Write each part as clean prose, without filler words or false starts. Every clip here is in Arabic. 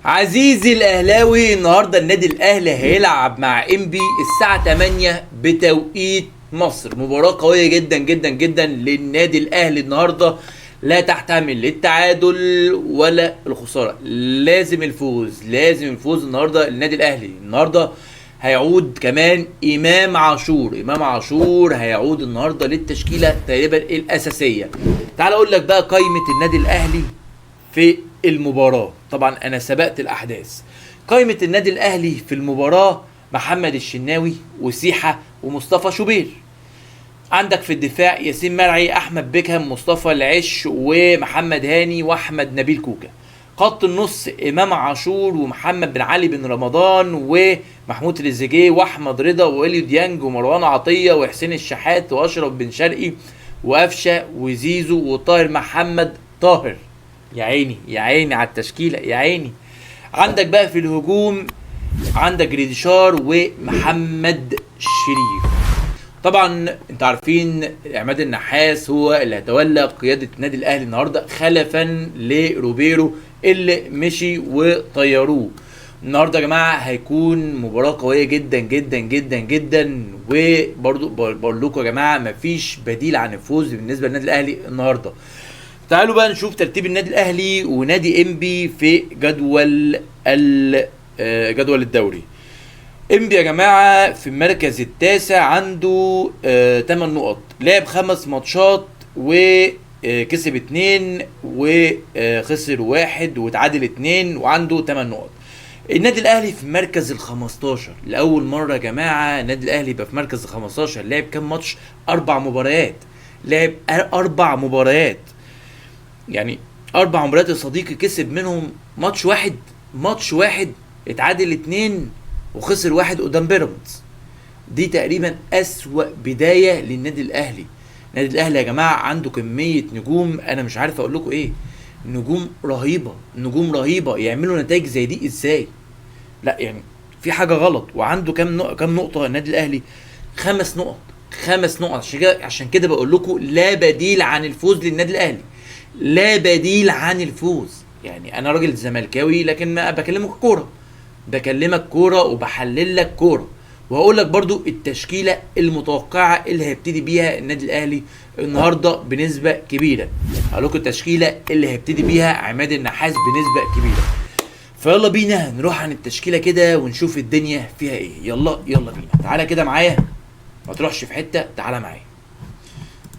عزيزي الاهلاوي، النهارده النادي الاهلي هيلعب مع انبي الساعه 8 بتوقيت مصر. مباراه قويه جدا جدا جدا للنادي الاهلي النهارده، لا تحتمل التعادل ولا الخساره. لازم الفوز، لازم الفوز النهارده. النادي الاهلي النهارده هيعود كمان امام عاشور هيعود النهارده للتشكيله تقريبا الاساسيه. تعال اقول لك بقى قائمه النادي الاهلي في المباراة. طبعا انا سبقت الاحداث. قائمة النادي الاهلي في المباراة: محمد الشناوي وسيحة ومصطفى شوبير. عندك في الدفاع ياسين مرعي، احمد بيكهام، مصطفى العش ومحمد هاني واحمد نبيل كوكا. خط النص: امام عاشور ومحمد بن علي بن رمضان ومحمود تريزيجيه واحمد رضا واليو ديانج ومروان عطية وحسين الشحات واشرف بن شرقي وقفشه وزيزو وطاهر محمد طاهر. يا عيني يا عيني على التشكيله، يا عيني. عندك بقى في الهجوم عندك جريديشار ومحمد شريف. طبعا انت عارفين عماد النحاس هو اللي هيتولى قياده النادي الاهلي النهارده خلفا لروبيرو اللي مشي وطيروه. النهارده يا جماعه هيكون مباراه قويه جدا جدا جدا جدا، وبرضو بقول لكم يا جماعه مفيش بديل عن الفوز بالنسبه للنادي الاهلي النهارده. تعالوا بقى نشوف ترتيب النادي الاهلي ونادي انبي في جدول الدوري. انبي يا جماعه في المركز التاسع، عنده 8 نقط، لعب 5 ماتشات وكسب 2 وخسر 1 وتعادل 2 وعنده 8 نقط. النادي الاهلي في المركز ال 15. لاول مره يا جماعه النادي الاهلي يبقى في مركز ال 15. لعب كام ماتش؟ 4 مباريات. لعب 4 مباريات، يعني 4 مباريات يا صديقي، كسب منهم ماتش واحد، اتعادل 2 وخسر 1 قدام بيراميدز. دي تقريبا اسوأ بداية للنادي الاهلي. النادي الاهلي يا جماعة عنده كمية نجوم، انا مش عارف اقول لكم ايه. نجوم رهيبة يعملوا نتائج زي دي ازاي؟ لا يعني في حاجة غلط. وعنده كام نقطة النادي الاهلي؟ 5 نقط. 5 نقط. عشان كده بقول لكم لا بديل عن الفوز للنادي الاهلي، لا بديل عن الفوز. يعني انا راجل زملكاوي لكن ما بكلمك كوره وبحلل لك كوره، وهقول لك برضو التشكيله المتوقعه اللي هيبتدي بيها النادي الاهلي النهارده بنسبه كبيره. هقول لكم التشكيله اللي هيبتدي بيها عماد النحاس بنسبه كبيره. فيلا بينا نروح عن التشكيله كده ونشوف الدنيا فيها ايه. يلا بينا، تعالى كده معايا، ما تروحش في حته، تعالى معايا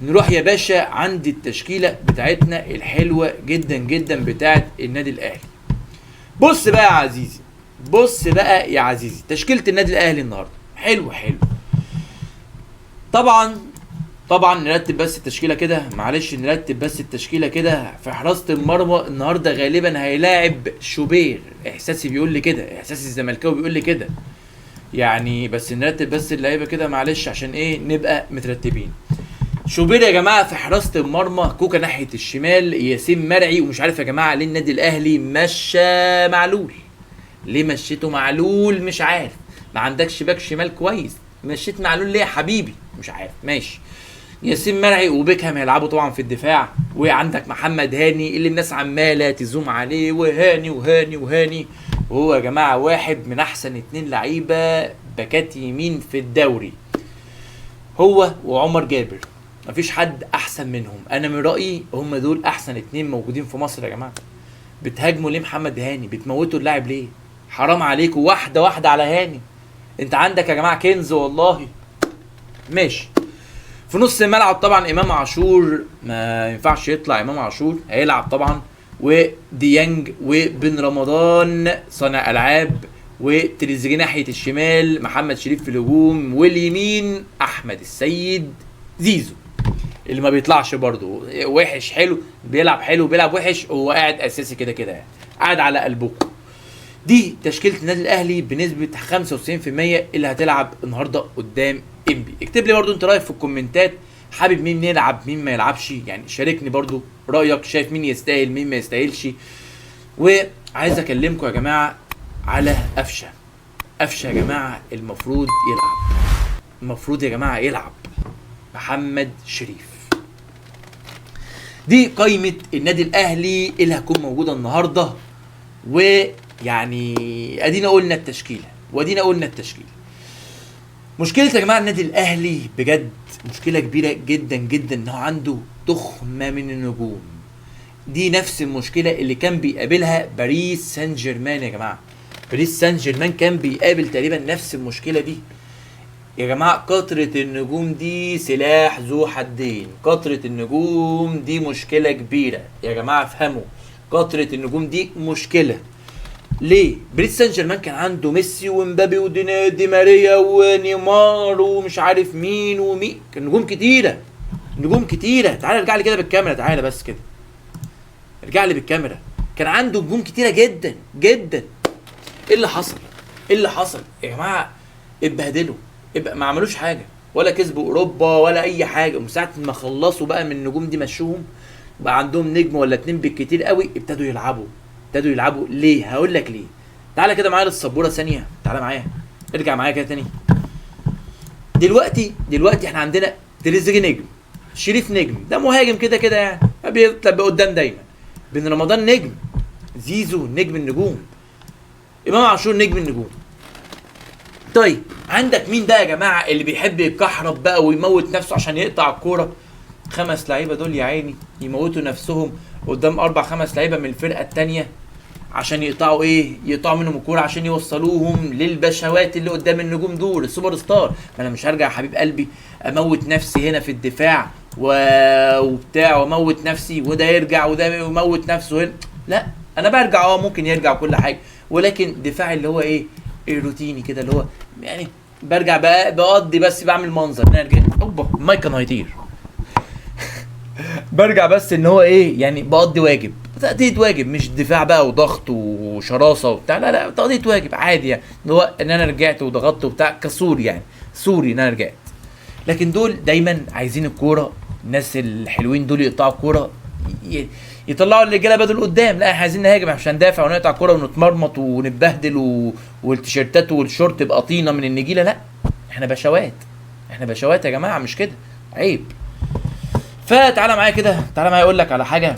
نروح يا باشا عند التشكيله بتاعتنا الحلوه جدا جدا بتاعت النادي الاهلي. بص بقى يا عزيزي تشكيله النادي الاهلي النهارده حلو. طبعا نرتب بس التشكيله كده، في حراسه المرمى النهارده غالبا هيلاعب شوبير. احساسي بيقول لي كده، احساسي الزملكاوي بيقول لي كده يعني. بس نرتب بس اللعيبه كده معلش عشان ايه نبقى مترتبين. شوبير يا جماعه في حراسه المرمى، كوكا ناحيه الشمال، ياسين مرعي. ومش عارف يا جماعه ليه النادي الاهلي مشى معلول. ليه مشيته معلول؟ مش عارف. ما عندكش باك شمال كويس، مشيت معلول ليه يا حبيبي؟ مش عارف. ماشي، ياسين مرعي وبيكهام هيلعبوا طبعا في الدفاع. وعندك محمد هاني اللي الناس عماله تزوم عليه، وهاني وهو يا جماعه واحد من احسن 2 لعيبه باكات يمين في الدوري، هو وعمر جابر. مفيش حد احسن منهم. انا من رايي هم دول احسن 2 موجودين في مصر يا جماعه. بتهاجموا ليه محمد هاني؟ بتموتوا اللاعب ليه؟ حرام عليكم، واحده على هاني. انت عندك يا جماعه كنز والله. ماشي. في نص الملعب طبعا امام عاشور ما ينفعش يطلع، امام عاشور هيلعب طبعا، وديانج وبن رمضان صانع العاب، وتريزيجيه ناحيه الشمال، محمد شريف في الهجوم، واليمين احمد السيد زيزو اللي ما بيطلعش برضه وحش. حلو بيلعب، حلو بيلعب وحش، هو قاعد اساسي كده يعني، قاعد على قلبكم. دي تشكيله النادي الاهلي بنسبه 95% اللي هتلعب النهارده قدام انبي. اكتب لي برضو انت رايك في الكومنتات، حابب مين يلعب مين ما يلعبش، يعني شاركني برضو رايك، شايف مين يستاهل مين ما يستاهلش. وعايز اكلمكم يا جماعه على قفشه يا جماعه، المفروض يا جماعه يلعب محمد شريف. دي قائمه النادي الاهلي اللي هتكون موجوده النهارده، و يعني ادينا قلنا التشكيله وادينا قلنا التشكيله. مشكله يا جماعه النادي الاهلي بجد مشكله كبيره جدا جدا، ان هو عنده تخمه من النجوم. دي نفس المشكله اللي كان بيقابلها باريس سان جيرمان يا جماعه. باريس سان جيرمان كان بيقابل تقريبا نفس المشكله دي يا جماعه. كتره النجوم دي سلاح ذو حدين، كتره النجوم دي مشكله كبيره يا جماعه، افهموا. كتره النجوم دي مشكله. ليه؟ باريس سان جيرمان كان عنده ميسي ومبابي ودي ماريا ونيمار ومش عارف مين ومين، كان نجوم كتيره، نجوم كتيره. تعالى ارجع لي كده بالكاميرا، تعالى بس كده ارجع لي بالكاميرا. كان عنده نجوم كتيره جدا جدا. ايه اللي حصل؟ ايه اللي حصل يا جماعه؟ اتبهدلوا، ما عملوش حاجه، ولا كسبوا اوروبا ولا اي حاجه. ومن ساعه ما خلصوا بقى من النجوم دي مشوهم، بقى عندهم نجم ولا اتنين بالكتير قوي. ابتدوا يلعبوا. ليه؟ هقول لك ليه. تعالى كده معايا للسبوره ثانيه، تعالى معايا، ارجع معايا كده تاني. دلوقتي احنا عندنا تريزيجيه نجم، شريف نجم، ده مهاجم كده كده يعني بيطلع قدام دايما. بن رمضان نجم، زيزو نجم النجوم، امام عاشور نجم النجوم. طيب عندك مين بقى يا جماعه اللي بيحب يكحرب بقى ويموت نفسه عشان يقطع الكوره؟ 5 لعيبه دول يا عيني يموتوا نفسهم قدام 4-5 لعيبه من الفرقه الثانيه عشان يقطعوا ايه؟ يقطعوا منهم الكوره عشان يوصلوهم للبشوات اللي قدام النجوم دول السوبر ستار. ما انا مش هرجع يا حبيب قلبي اموت نفسي هنا في الدفاع وبتاع واموت نفسي وده يرجع وده يموت نفسه هنا. لا انا برجع، ممكن يرجع كل حاجه، ولكن دفاع اللي هو ايه؟ الروتيني كده، اللي هو يعني برجع بقضي بس بعمل منظر. انا رجعت اوبا المايك كان هيطير. برجع بس ان هو ايه؟ يعني بقضي واجب، تأدية واجب، مش دفاع بقى وضغط وشراسه وبتاع، لا تأدية واجب عادي يعني، اللي هو ان انا رجعت وضغطت وبتاع كسوري يعني، سوري ان انا رجعت. لكن دول دايما عايزين الكوره، الناس الحلوين دول يقطعوا الكوره، يطلعوا الرجاله بدل قدام. لا احنا عايزين نهاجم عشان ندافع ونقطع الكوره ونتمرمط ونتبهدل والتيشيرتات والشورت يبقى طينه من النجيله. لا احنا بشوات يا جماعه، مش كده، عيب. فتعالى معايا كده، تعالى معايا اقول لك على حاجه.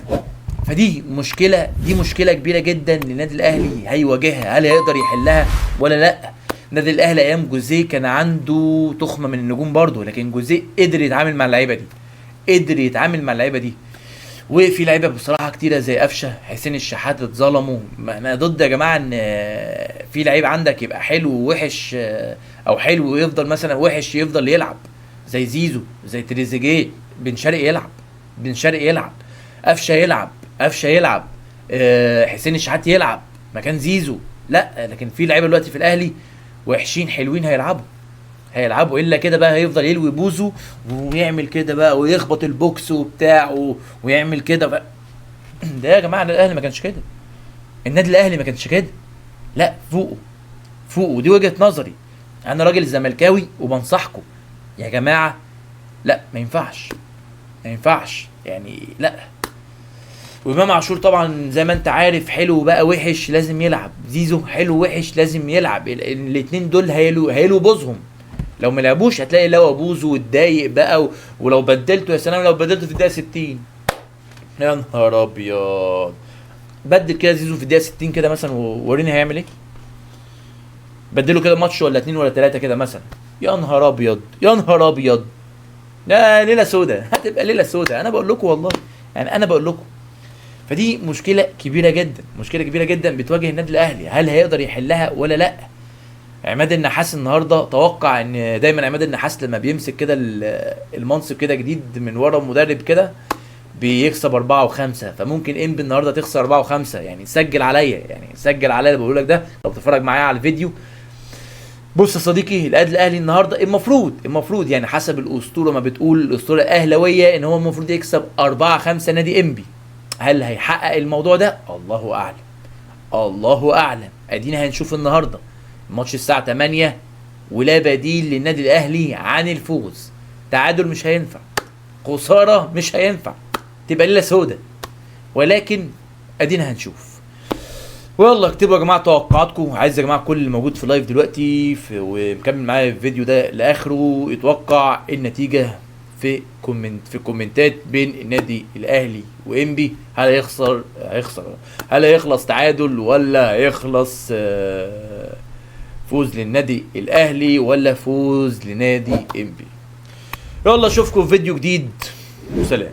فدي مشكله كبيره جدا للنادي الاهلي هيواجهها. هل هيقدر يحلها ولا لا؟ النادي الاهلي ايام جوزيه كان عنده تخمه من النجوم برضه، لكن جوزيه قدر يتعامل مع اللعيبه دي، وفي لعيبه بصراحه كتيره زي قفشه، حسين الشحات اتظلموا. انا ضد يا جماعه ان في لعيب عندك يبقى حلو ووحش، او حلو ويفضل مثلا وحش يفضل يلعب، زي زيزو، زي تريزيجيه. بن شرقي يلعب، قفشه يلعب، حسين الشحات يلعب مكان زيزو. لا لكن في لعيبه دلوقتي في الاهلي وحشين حلوين هيلعبوا الا كده بقى، هيفضل يلوي بوزه ويعمل كده بقى ويخبط البوكس وبتاع ويعمل كده بقى. ده يا جماعه النادي الاهلي ما كانش كده. لا فوقوا، دي وجهه نظري. انا راجل زملكاوي وبنصحكم يا جماعه، لا ما ينفعش يعني، لا. وامام عاشور طبعا زي ما انت عارف حلو بقى وحش لازم يلعب، زيزو حلو وحش لازم يلعب. الاثنين دول هيلوا بوزهم، لو ما لعبوش هتلاقي لو بوزه واتضايق بقى ولو بدلته يا سلام، لو بدلته في الدقيقه 60 يا نهار ابيض. بدل كده زيزو في الدقيقه 60 كده مثلا ووريني هيعمل ايه. بدله كده ماتش ولا 2 ولا 3 كده مثلا، يا نهار ابيض. لا ليله سودة، هتبقى ليله سودة. انا بقول لكم والله، يعني انا بقول لكم. فدي مشكله كبيره جدا بتواجه النادي الاهلي. هل هيقدر يحلها ولا لا؟ عماد النحاس النهارده توقع ان دايما عماد النحاس لما بيمسك كده المنصب كده جديد من ورا مدرب كده بيكسب 4-5، فممكن انبي النهارده تخسر 4-5. يعني سجل عليا اللي بقول لك ده، لو تتفرج معايا على الفيديو. بص يا صديقي، الاهلي النهارده المفروض يعني حسب الاسطوره ما بتقول، الاسطوره الاهلاويه، ان هو المفروض يكسب 4-5 نادي انبي. هل هيحقق الموضوع ده؟ الله اعلم. ادينا هنشوف النهارده الماتش الساعه 8 ولا بديل للنادي الاهلي عن الفوز. تعادل مش هينفع، خساره مش هينفع، تبقى ليله سودة. ولكن ادينا هنشوف. والله اكتبوا يا جماعه توقعاتكم. عايز يا جماعه كل اللي موجود في اللايف دلوقتي ومكمل معايا الفيديو ده لاخره يتوقع النتيجه في الكومنتات بين النادي الاهلي وانبي. هل هيخسر هل هيخلص تعادل ولا هيخلص فوز للنادي الاهلي ولا فوز لنادي انبي؟ يلا اشوفكم في فيديو جديد وسلام.